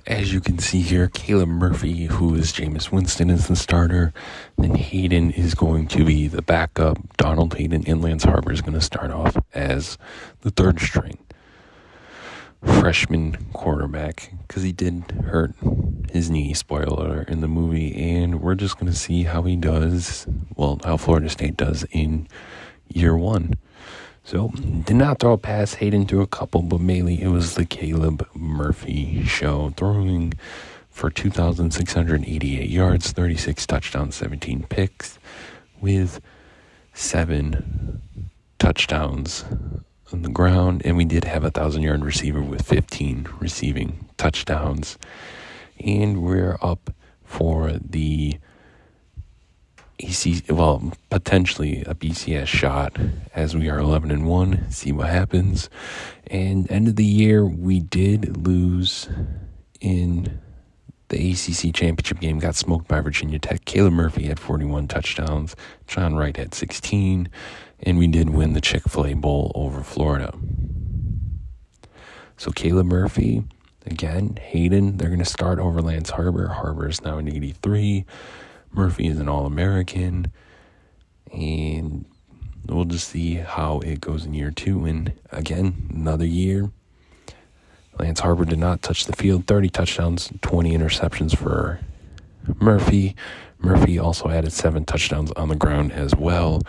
As you can see here, Caleb Murphy, who is Jameis Winston, is the starter. Then Hayden is going to be the backup. Donald Hayden and Lance Harbor is going to start off as the third string freshman quarterback because he did hurt his knee, spoiler alert, in the movie. And we're just going to see how he does, well, how Florida State does in year one. So, did not throw a pass. Hayden threw a couple, but mainly it was the Caleb Murphy show, throwing for 2,688 yards, 36 touchdowns, 17 picks, with 7 touchdowns on the ground. And we did have a 1,000-yard receiver with 15 receiving touchdowns. And we're up for the potentially a BCS shot, as we are 11-1. See what happens. And end of the year, we did lose in the ACC championship game. Got smoked by Virginia Tech. Caleb Murphy had 41 touchdowns. John Wright had 16. And we did win the Chick-fil-A Bowl over Florida. So Caleb Murphy, again, Hayden, they're going to start over Lance Harbor. Harbor is now an 83. Murphy is an All-American, and we'll just see how it goes in year two. And again, another year. Lance Harbor did not touch the field. 30 touchdowns, 20 interceptions for Murphy. Murphy also added 7 touchdowns on the ground as well,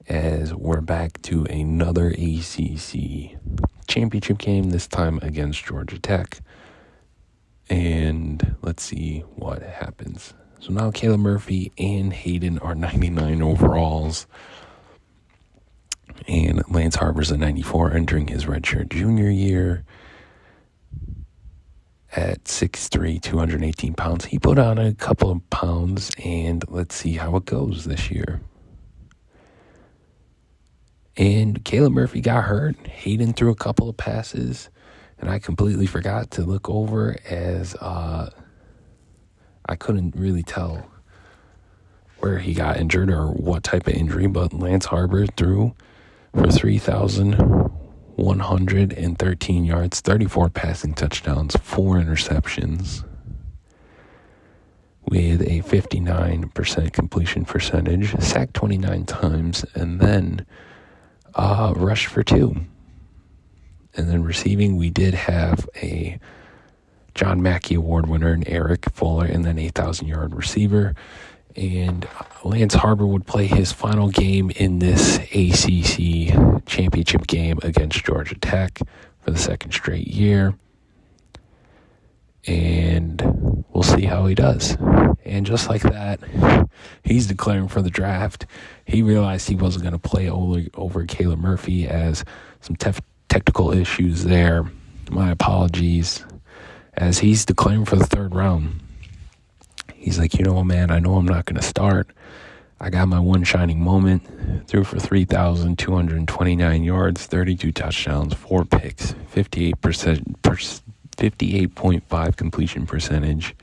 as we're back to another ACC championship game, this time against Georgia Tech. And let's see what happens. So now Caleb Murphy and Hayden are 99 overalls. And Lance Harbor's a 94, entering his redshirt junior year at 6'3", 218 pounds. He put on a couple of pounds, and let's see how it goes this year. And Caleb Murphy got hurt. Hayden threw a couple of passes, and I completely forgot to look over as I couldn't really tell where he got injured or what type of injury, but Lance Harbor threw for 3,113 yards, 34 passing touchdowns, 4 interceptions, with a 59% completion percentage, sacked 29 times, and then rushed for 2. And then receiving, we did have a John Mackey Award winner and Eric Fuller, and then 8,000-yard receiver. And Lance Harbor would play his final game in this ACC championship game against Georgia Tech for the second straight year. And we'll see how he does. And just like that, he's declaring for the draft. He realized he wasn't going to play over Caleb Murphy, as some technical issues there. My apologies. As he's declaring for the third round. He's like, you know what, man, I know I'm not going to start. I got my one shining moment. Threw for 3,229 yards, 32 touchdowns, 4 picks, 58.5 completion percentage.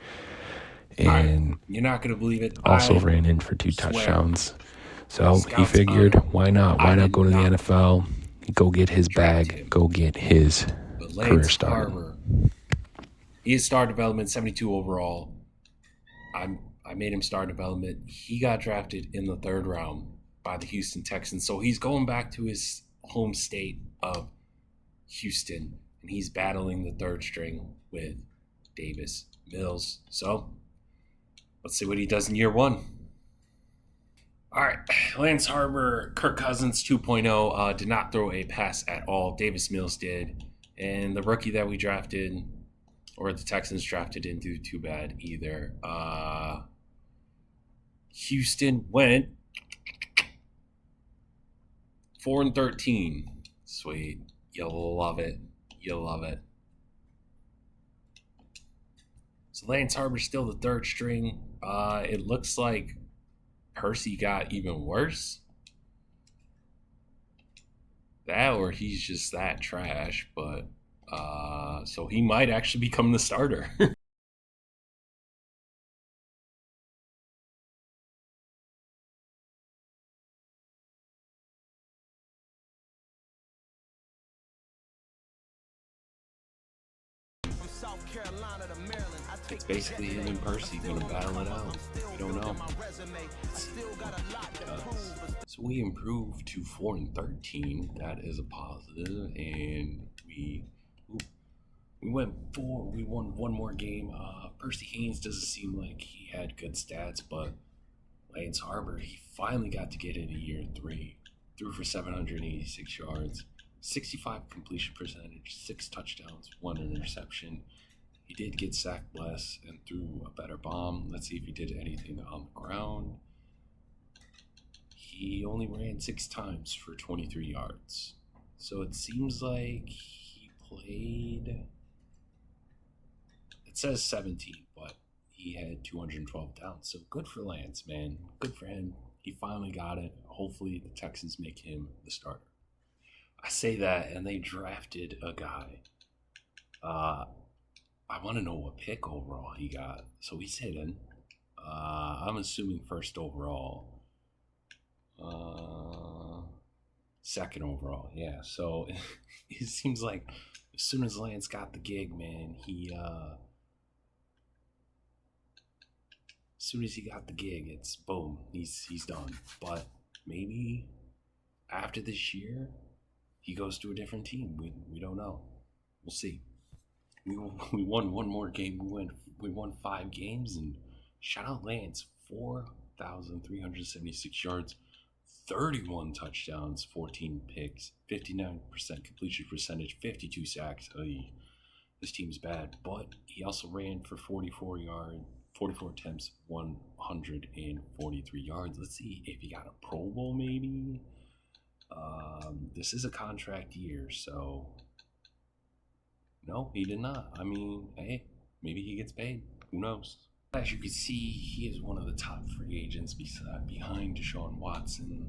And you're not going to believe it. Also ran in for 2 touchdowns. So he figured, why not? Why not go to the NFL, go get his bag, go get his career start. He is star development, 72 overall. I made him star development. He got drafted in the 3rd round by the Houston Texans. So he's going back to his home state of Houston, and he's battling the 3rd string with Davis Mills. So let's see what he does in year 1. All right, Lance Harbor, Kirk Cousins 2.0, did not throw a pass at all. Davis Mills did. And the rookie that we drafted, or the Texans drafted, didn't do too bad either. Houston went 4-13. Sweet. You'll love it. You'll love it. So Lance Harbor's still the 3rd string. It looks like Percy got even worse. That, or he's just that trash, but so he might actually become the starter. It's basically him and Percy going to battle it out. We don't know. So we improved to 4-13. That is a positive, and we won one more game. Percy Haynes doesn't seem like he had good stats, but Lance Harbor, he finally got to get in year 3. Threw for 786 yards, 65 completion percentage, 6 touchdowns, 1 interception. He did get sacked less and threw a better bomb. Let's see if he did anything on the ground. He only ran 6 times for 23 yards. So it seems like he played... It says 17, but he had 212 downs. So good for Lance, man. Good for him. He finally got it. Hopefully the Texans make him the starter. I say that, and they drafted a guy. I want to know what pick overall he got. So he's hidden. I'm assuming first overall. Second overall, yeah. So it seems like as soon as Lance got the gig, man, as soon as he got the gig, it's boom, he's done. But maybe after this year, he goes to a different team. We don't know. We'll see. We won one more game. We won 5 games, and shout out Lance, 4,376 yards, 31 touchdowns, 14 picks, 59% completion percentage, 52 sacks. This team's bad, but he also ran for 44 attempts, 143 yards. Let's see if he got a Pro Bowl maybe. This is a contract year, so no, he did not. I mean, hey, maybe he gets paid. Who knows? As you can see, he is one of the top free agents behind Deshaun Watson.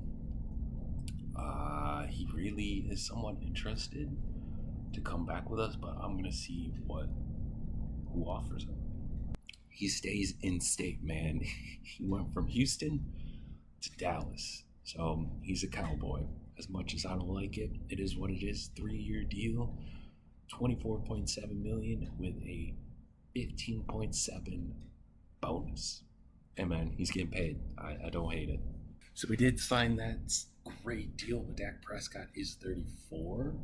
He really is somewhat interested to come back with us, but I'm gonna see who offers him. He stays in state, man. He went from Houston to Dallas, so he's a Cowboy. As much as I don't like it, it is what it is. 3-year deal, $24.7 million with a 15.7 bonus. Hey man, he's getting paid. I don't hate it. So we did sign that great deal, but Dak Prescott is 34.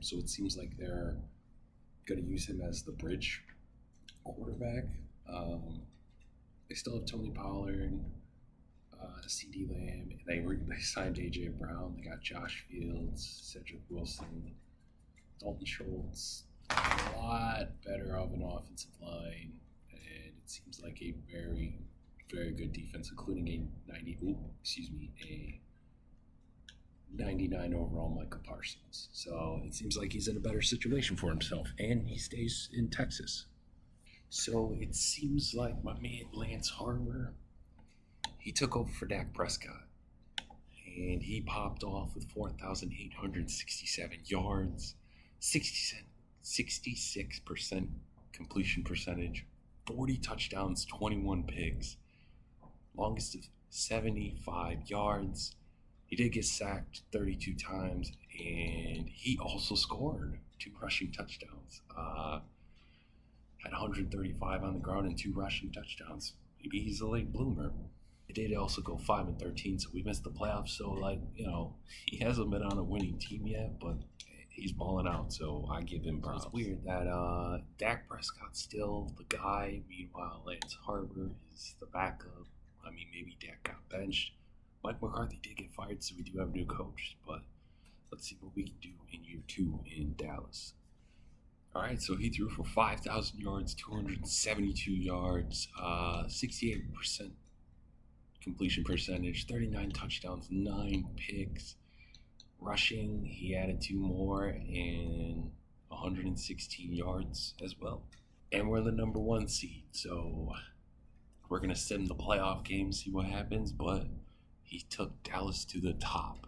So it seems like they're going to use him as the bridge quarterback. They still have Tony Pollard, CD Lamb. They signed AJ Brown. They got Josh Fields, Cedric Wilson, Dalton Schultz. A lot better of an offensive line, and it seems like a very, very good defense, including a 99 overall Micah Parsons. So it seems like he's in a better situation for himself, and he stays in Texas. So it seems like my man Lance Harbor, he took over for Dak Prescott, and he popped off with 4,867 yards, 66% completion percentage, 40 touchdowns, 21 picks, longest of 75 yards. He did get sacked 32 times, and he also scored 2 rushing touchdowns. Had 135 on the ground and 2 rushing touchdowns. Maybe he's a late bloomer. They did also go 5-13, so we missed the playoffs. So, he hasn't been on a winning team yet, but he's balling out, so I give him props. It's weird that Dak Prescott's still the guy. Meanwhile, Lance Harbor is the backup. I mean, maybe Dak got benched. Mike McCarthy did get fired, so we do have a new coach. But let's see what we can do in year 2 in Dallas. All right, so he threw for 5,000 yards, 272 yards, 68% completion percentage, 39 touchdowns, 9 picks. Rushing, he added 2 more and 116 yards as well. And we're the number 1 seed, so we're going to sim the playoff game, see what happens, but he took Dallas to the top.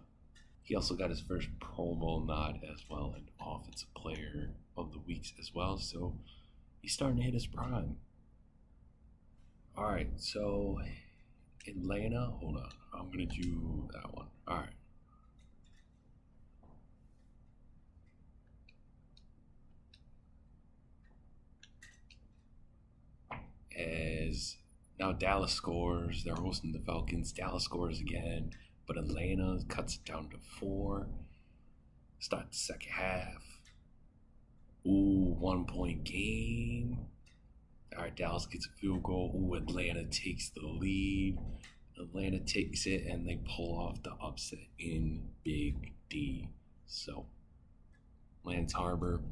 He also got his first Pro Bowl nod as well, and Offensive Player of the Week as well, so he's starting to hit his prime. All right, so Atlanta, hold on, I'm going to do that one. All right. as now Dallas scores. They're hosting the Falcons. Dallas scores again, but Atlanta cuts it down to 4. Start the second half. Ooh, 1-point game. All right, Dallas gets a field goal. Ooh, Atlanta takes the lead. Atlanta takes it, and they pull off the upset in Big D. So, Lance Harbor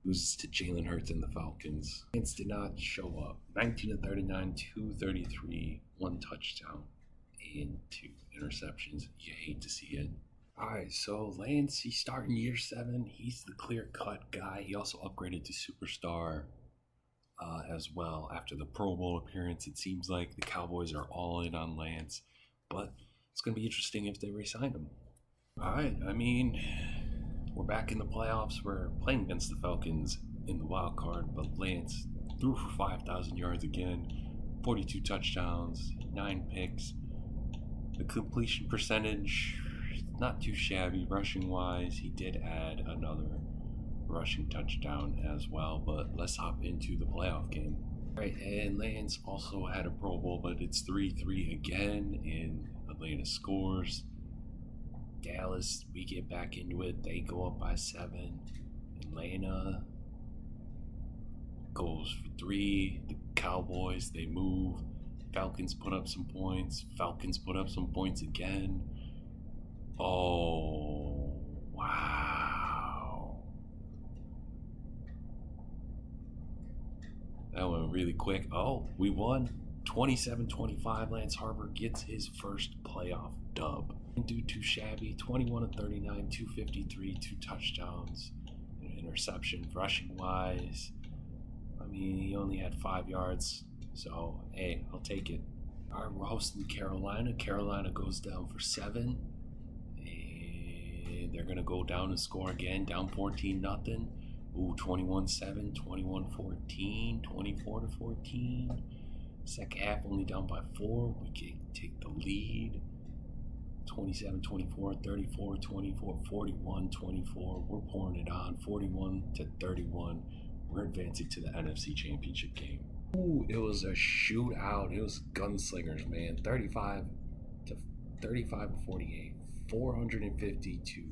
loses to Jalen Hurts and the Falcons. Lance did not show up. 19 of 39, 233, 1 touchdown, and 2 interceptions. You hate to see it. All right, so Lance, he's starting year 7. He's the clear-cut guy. He also upgraded to superstar as well after the Pro Bowl appearance. It seems like the Cowboys are all in on Lance, but it's going to be interesting if they re-sign him. All right, I mean, we're back in the playoffs. We're playing against the Falcons in the wild card, but Lance threw for 5,000 yards again, 42 touchdowns, 9 picks. The completion percentage, not too shabby. Rushing wise, he did add another rushing touchdown as well, but let's hop into the playoff game. All right, and Lance also had a Pro Bowl, but it's 3-3 again, and Atlanta scores. Dallas, we get back into it. They go up by 7. Atlanta goes for 3. The Cowboys, they move. Falcons put up some points. Falcons put up some points again. Oh, wow. That went really quick. Oh, we won 27-25. Lance Harbor gets his first playoff dub. Didn't do too shabby. 21 of 39, 253, 2 touchdowns, an interception. Rushing wise, I mean, he only had 5 yards, so hey, I'll take it. All right, we're hosting Carolina. Carolina goes down for 7, and they're gonna go down and score again. Down 14-0. Ooh, 21-7, 21-14, 24-14. Second half only down by 4. We can take the lead. 27-24, 34-24, 41-24. We're pouring it on. 41-31. We're advancing to the NFC Championship game. Ooh, it was a shootout. It was gunslingers, man. 35-48. 452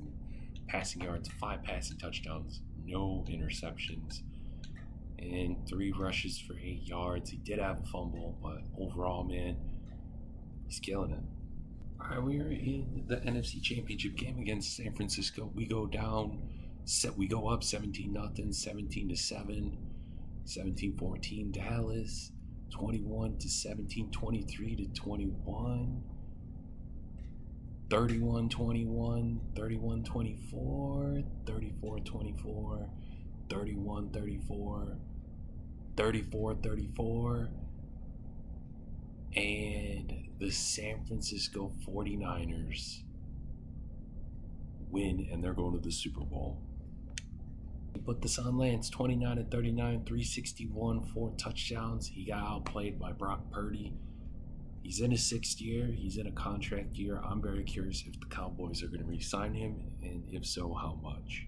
passing yards, 5 passing touchdowns, no interceptions, and 3 rushes for 8 yards. He did have a fumble, but overall, man, he's killing it. All right, we are in the NFC Championship game against San Francisco. We go down, we go up 17-0, 17-7, 17-14 Dallas, 21-17, 23-21, 31-21, 31-24, 34-24, 31-34, 34-34, and the San Francisco 49ers win, and they're going to the Super Bowl. Put this on Lance, 29-39, 361, 4 touchdowns. He got outplayed by Brock Purdy. He's in his 6th year. He's in a contract year. I'm very curious if the Cowboys are going to re-sign him, and if so, how much.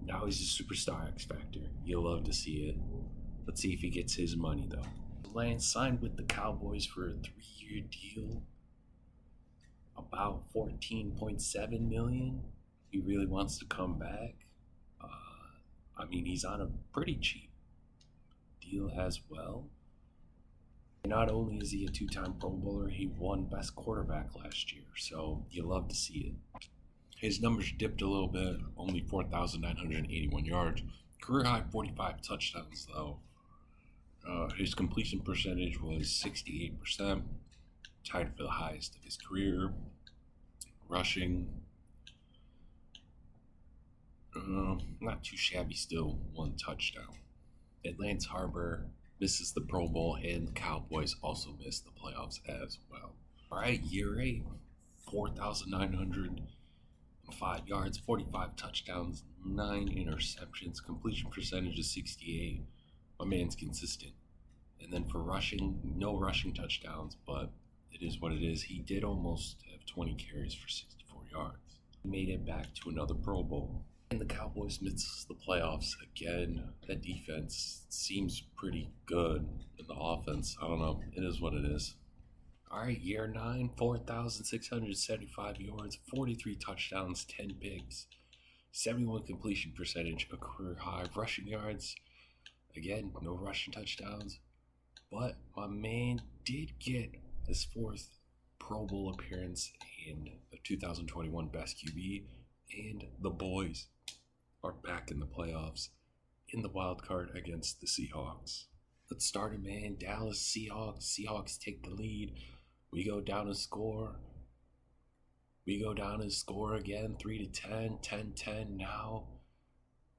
Now he's a superstar X Factor. You'll love to see it. Let's see if he gets his money, though. Lance signed with the Cowboys for a 3-year deal, about $14.7 million. He really wants to come back. I mean, he's on a pretty cheap deal as well. Not only is he a 2-time Pro Bowler, he won Best Quarterback last year, so you love to see it. His numbers dipped a little bit, only 4,981 yards. Career high 45 touchdowns, though. His completion percentage was 68%, tied for the highest of his career. Rushing, not too shabby still, 1 touchdown. Lance Harbor misses the Pro Bowl, and the Cowboys also missed the playoffs as well. All right, year 8, 4,905 yards, 45 touchdowns, 9 interceptions, completion percentage is 68. My man's consistent. And then for rushing, no rushing touchdowns, but it is what it is. He did almost have 20 carries for 64 yards. He made it back to another Pro Bowl. And the Cowboys miss the playoffs again. That defense seems pretty good in the offense. I don't know. It is what it is. All right, year 9, 4,675 yards, 43 touchdowns, 10 picks, 71 completion percentage, a career high. Rushing yards, again, no rushing touchdowns. But my man did get his 4th Pro Bowl appearance and the 2021 Best QB. And the boys are back in the playoffs in the wild card against the Seahawks. Let's start it, man. Dallas Seahawks. Seahawks take the lead. We go down and score. We go down and score again, 3-10, 10-10 now.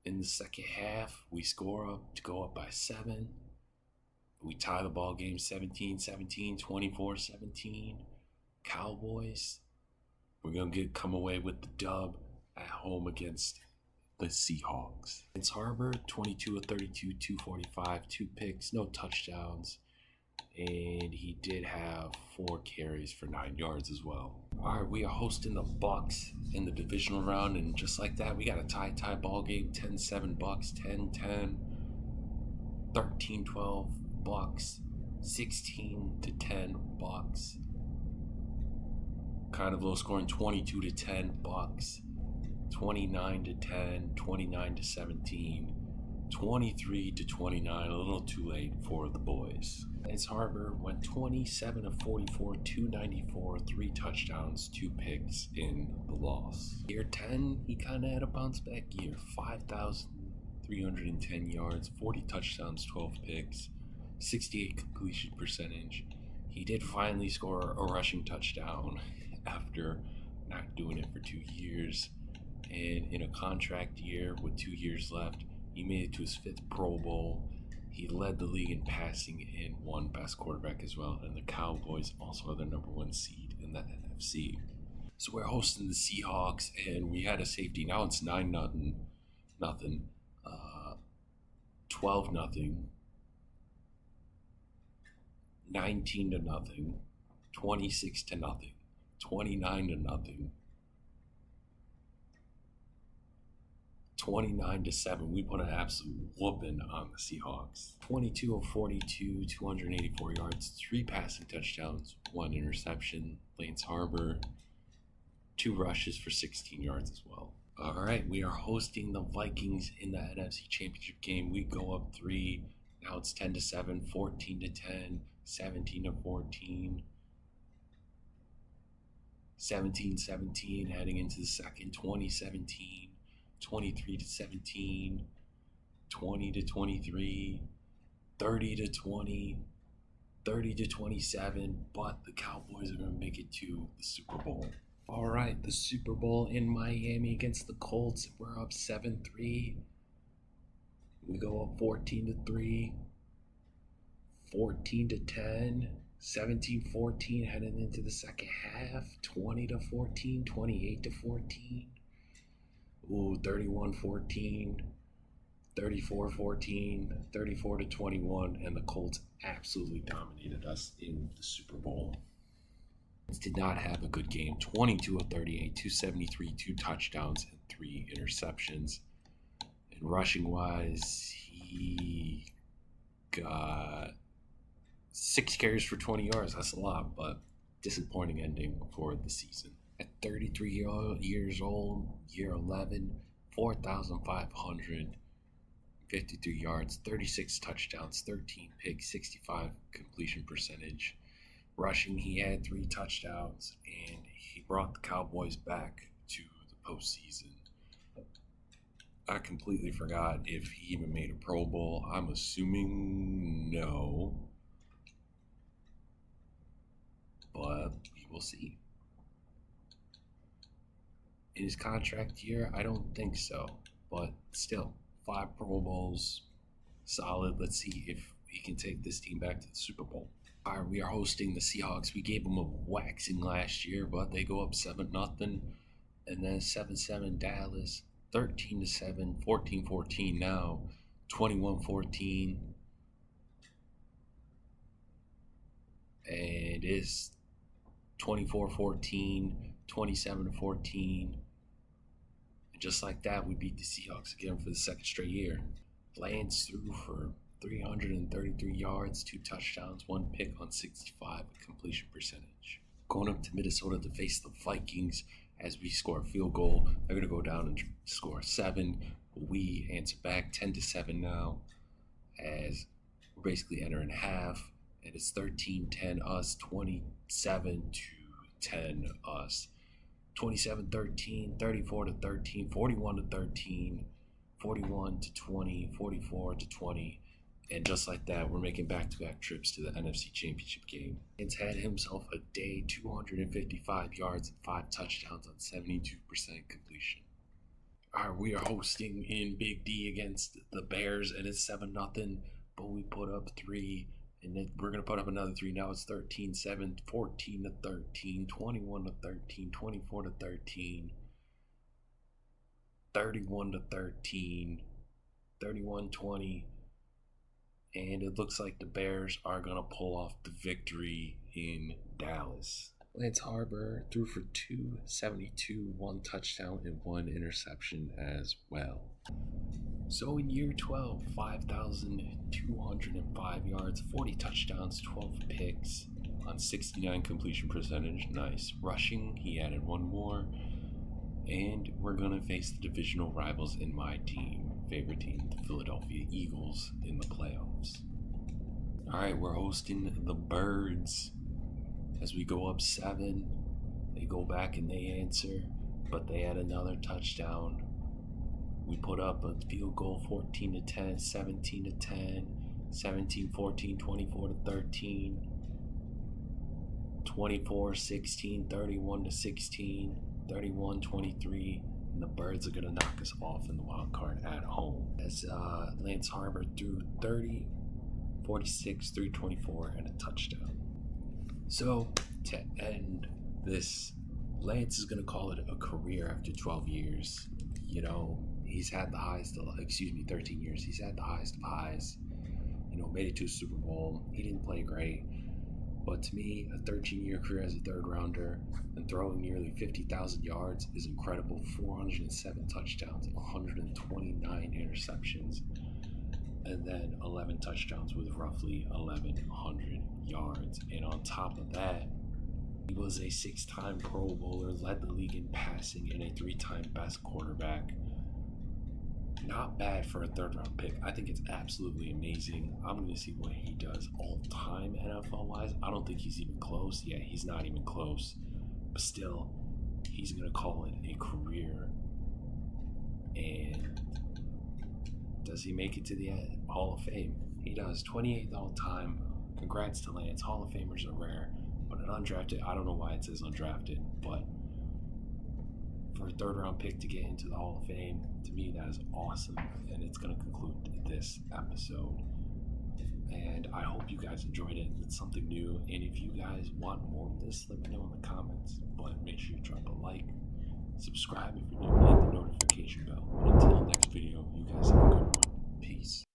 In the second half, we score up to go up by 7. We tie the ball game 17-17, 24-17. Cowboys, we're going to come away with the dub at home against the Seahawks. Vince Harbor, 22 of 32, 245, 2 picks, no touchdowns. And he did have 4 carries for 9 yards as well. All right, we are hosting the Bucks in the divisional round, and just like that, we got a tie ball game, 10-7 Bucks, 10-10, 13-12 Bucks, 16-10 Bucks. Kind of low scoring, 22-10 Bucks, 29-10, 29-17. 23-29, a little too late for the boys. Vince Harbor went 27 of 44, 294, 3 touchdowns, 2 picks in the loss. Year 10, he kind of had a bounce back year. 5,310 yards, 40 touchdowns, 12 picks, 68 completion percentage. He did finally score a rushing touchdown after not doing it for 2 years. And in a contract year with 2 years left, he made it to his 5th Pro Bowl. He led the league in passing and won Best Quarterback as well. And the Cowboys also are the number 1 seed in the NFC. So we're hosting the Seahawks, and we had a safety. Now it's 9-0, 12-0, 19-0, 26-0, 29-0. 29-7. We put an absolute whooping on the Seahawks. 22 of 42, 284 yards, 3 passing touchdowns, 1 interception. Lance Harbor, 2 rushes for 16 yards as well. All right, we are hosting the Vikings in the NFC Championship game. We go up 3. Now it's 10-7, 14-10, 17-14, 17-17 heading into the second, 20-17. 23-17, 20-23, 30-20, 30-27, but the Cowboys are going to make it to the Super Bowl. All right, the Super Bowl in Miami against the Colts. We're up 7-3. We go up 14-3, 14-10, 17-14 heading into the second half, 20-14, 28-14. 31-14, 34-14, 34-21, and the Colts absolutely dominated us in the Super Bowl. Did not have a good game. 22 of 38, 273, 2 touchdowns, and 3 interceptions. And rushing wise, he got 6 carries for 20 yards. That's a lot, but disappointing ending for the season. At 33 years old, year 11, 4,553 yards, 36 touchdowns, 13 picks, 65 completion percentage. Rushing, he had 3 touchdowns, and he brought the Cowboys back to the postseason. I completely forgot if he even made a Pro Bowl. I'm assuming no, but we will see. In his contract year, I don't think so, but still, 5 Pro Bowls, solid. Let's see if he can take this team back to the Super Bowl. All right, we are hosting the Seahawks. We gave them a waxing last year, but they go up 7-0, and then 7-7 Dallas, 13-7, 14-14 now, 21-14, and it's 24-14, 27-14, Just like that, we beat the Seahawks again for the second straight year. Lance threw for 333 yards, 2 touchdowns, 1 pick on 65 completion percentage. Going up to Minnesota to face the Vikings. As we score a field goal, they're going to go down and score 7. We answer back 10-7 now, as we're basically entering half, and it's 13-10 us, 27-10 us, 27-13, 34-13, 41-13, 41-20, 44-20. And just like that, we're making back-to-back trips to the NFC Championship game. It's had himself a day, 255 yards and 5 touchdowns on 72% completion. All right, we are hosting in Big D against the Bears, and it's 7-0, but we put up 3, and then we're going to put up another 3. Now it's 13-7, 14-13, 21-13, 24-13, 31-13, 31-20. And it looks like the Bears are going to pull off the victory in Dallas. Lance Harbor threw for 272, 1 touchdown, and 1 interception as well. So in year 12, 5,205 yards, 40 touchdowns, 12 picks on 69 completion percentage. Nice. Rushing, he added 1 more. And we're going to face the divisional rivals in my team. Favorite team, the Philadelphia Eagles, in the playoffs. All right, we're hosting the Birds. As we go up 7, they go back and they answer, but they had another touchdown. We put up a field goal, 14-10, 17-10, 17-14, 24-13, 24-16, 31-16, 31-23. And the Birds are going to knock us off in the wild card at home. As Lance Harbor threw 30, 46, 324, and a touchdown. So, to end this, Lance is going to call it a career after 12 years. You know, he's had the highest, 13 years. He's had the highest of highs. You know, made it to a Super Bowl. He didn't play great. But to me, a 13-year career as a third rounder and throwing nearly 50,000 yards is incredible. 407 touchdowns, 129 interceptions, and then 11 touchdowns with roughly 1,100 yards. And on top of that, he was a 6-time Pro Bowler, led the league in passing, and a 3-time best quarterback. Not bad for a third-round pick. I think it's absolutely amazing. I'm going to see what he does all-time NFL-wise. I don't think he's even close. Yeah, he's not even close. But still, he's going to call it a career. And does he make it to the Hall of Fame? He does. 28th all-time. Congrats to Lance. Hall of Famers are rare. But an undrafted, I don't know why it says undrafted, but for a third-round pick to get into the Hall of Fame, to me, that is awesome. And it's going to conclude this episode. And I hope you guys enjoyed it. It's something new. And if you guys want more of this, let me know in the comments. But make sure you drop a like, subscribe if you're new, and hit the notification bell. And until next video, you guys have a good one. Peace.